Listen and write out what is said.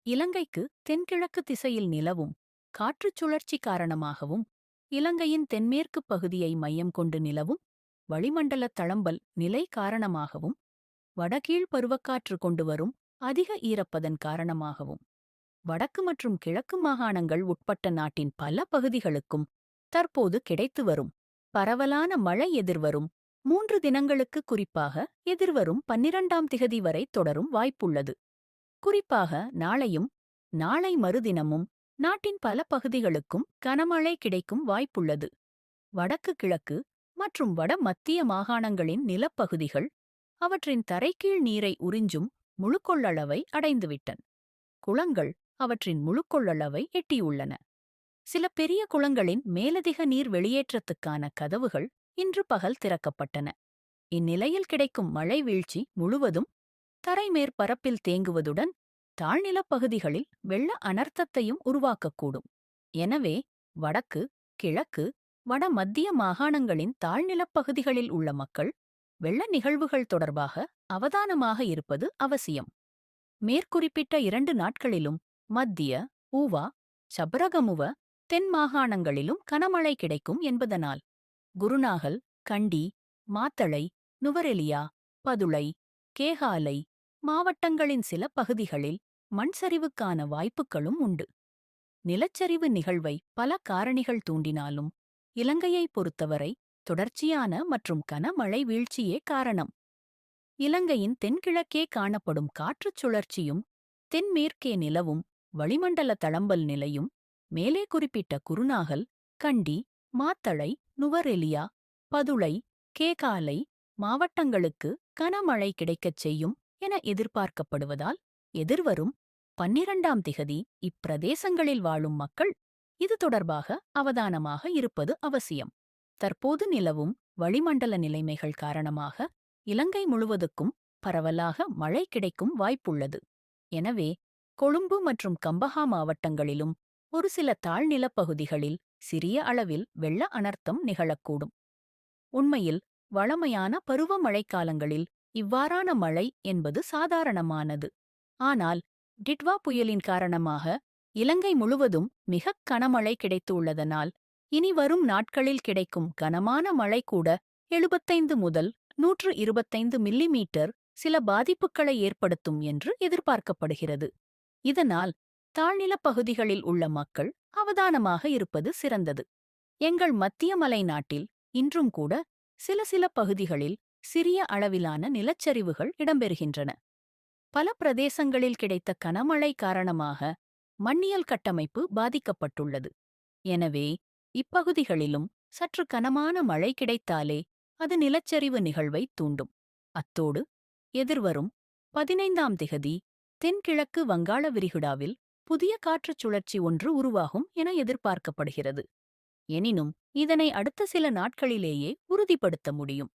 இலங்கைக்கு தென்கிழக்கு திசையில் நிலவும் காற்றுச் சுழற்சி காரணமாகவும் இலங்கையின் தென்மேற்குப் பகுதியை மையம் கொண்டு நிலவும் வளிமண்டல தளம்பல் நிலை காரணமாகவும் வடகீழ் பருவக்காற்று கொண்டு வரும் அதிக ஈரப்பதன் காரணமாகவும் வடக்கு மற்றும் கிழக்கு மாகாணங்கள் உட்பட்ட நாட்டின் பல பகுதிகளுக்கும் தற்போது கிடைத்து வரும் பரவலான மழை எதிர்வரும் 3 தினங்களுக்கு, குறிப்பாக எதிர்வரும் 12ஆம் திகதி வரை தொடரும் வாய்ப்புள்ளது. குறிப்பாக நாளையும் நாளை மறுதினமும் நாட்டின் பல பகுதிகளுக்கும் கனமழை கிடைக்கும் வாய்ப்புள்ளது. வடக்கு கிழக்கு மற்றும் வட மத்திய மாகாணங்களின் நிலப்பகுதிகள் அவற்றின் தரைக்கீழ் நீரை உறிஞ்சும் முழுக்கொள்ளளவை அடைந்துவிட்டன. குளங்கள் அவற்றின் முழுக்கொள்ளளவை எட்டியுள்ளன. சில பெரிய குளங்களின் மேலதிக நீர் வெளியேற்றத்துக்கான கதவுகள் இன்று பகல் திறக்கப்பட்டன. இந்நிலையில் கிடைக்கும் மழை வீழ்ச்சி முழுவதும் தரை மேற்பரப்பில் தேங்குவதுடன் தாழ்நிலப் பகுதிகளில் வெள்ள அனர்த்தத்தையும் உருவாக்கக்கூடும். எனவே வடக்கு கிழக்கு வட மத்திய மாகாணங்களின் தாழ்நிலப் பகுதிகளில் உள்ள மக்கள் வெள்ள நிகழ்வுகள் தொடர்பாக அவதானமாக இருப்பது அவசியம். மேற்குறிப்பிட்ட 2 நாட்களிலும் மத்திய ஊவா சபரகமுவ தென் மாகாணங்களிலும் கனமழை கிடைக்கும் என்பதனால் குருநாகல், கண்டி, மாத்தளை, நுவரெலியா, பதுளை, கேகாலை மாவட்டங்களின் சில பகுதிகளில் மண்சரிவுக்கான வாய்ப்புகளும் உண்டு. நிலச்சரிவு நிகழ்வை பல காரணிகள் தூண்டினாலும் இலங்கையை பொறுத்தவரை தொடர்ச்சியான மற்றும் கனமழை வீழ்ச்சியே காரணம். இலங்கையின் தென்கிழக்கே காணப்படும் காற்றுச் சுழற்சியும் தென்மேற்கே நிலவும் வளிமண்டல தளம்பல் நிலையும் மேலே குறிப்பிட்ட குருநாகல், கண்டி, மாத்தளை, நுவரெலியா, பதுளை, கேகாலை மாவட்டங்களுக்கு கனமழை கிடைக்கச் செய்யும் என எதிர்பார்க்கப்படுவதால் எதிர்வரும் 12ஆம் திகதி இப்பிரதேசங்களில் வாழும் மக்கள் இது தொடர்பாக அவதானமாக இருப்பது அவசியம். தற்போது நிலவும் வளிமண்டல நிலைமைகள் காரணமாக இலங்கை முழுவதுக்கும் பரவலாக மழை கிடைக்கும் வாய்ப்புள்ளது. எனவே கொழும்பு மற்றும் கம்பஹா மாவட்டங்களிலும் ஒரு சில தாழ்நிலப் பகுதிகளில் சிறிய அளவில் வெள்ள அனர்த்தம் நிகழக்கூடும். உண்மையில் வழமையான பருவமழைக்காலங்களில் இவ்வாறான மழை என்பது சாதாரணமானது. ஆனால் டிட்வா புயலின் காரணமாக இலங்கை முழுவதும் மிகக் கனமழை கிடைத்துள்ளதனால் இனி வரும் நாட்களில் கிடைக்கும் கனமான மழை கூட 75 முதல் 125 மில்லிமீட்டர் சில பாதிப்புகளை ஏற்படுத்தும் என்று எதிர்பார்க்கப்படுகிறது. இதனால் தாழ்நிலப் பகுதிகளில் உள்ள மக்கள் அவதானமாக இருப்பது சிறந்தது. எங்கள் மத்திய மலை நாட்டில் இன்றும் கூட சில பகுதிகளில் சிறிய அளவிலான நிலச்சரிவுகள் இடம்பெறுகின்றன. பல பிரதேசங்களில் கிடைத்த கனமழை காரணமாக மண்ணியல் கட்டமைப்பு பாதிக்கப்பட்டுள்ளது. எனவே இப்பகுதிகளிலும் சற்று கனமான மழை கிடைத்தாலே அது நிலச்சரிவு நிகழ்வை தூண்டும். அத்தோடு எதிர்வரும் 15ஆம் திகதி தென்கிழக்கு வங்காள விரிகுடாவில் புதிய காற்றுச் சுழற்சி ஒன்று உருவாகும் என எதிர்பார்க்கப்படுகிறது. எனினும் இதனை அடுத்த சில நாட்களிலேயே உறுதிப்படுத்த முடியும்.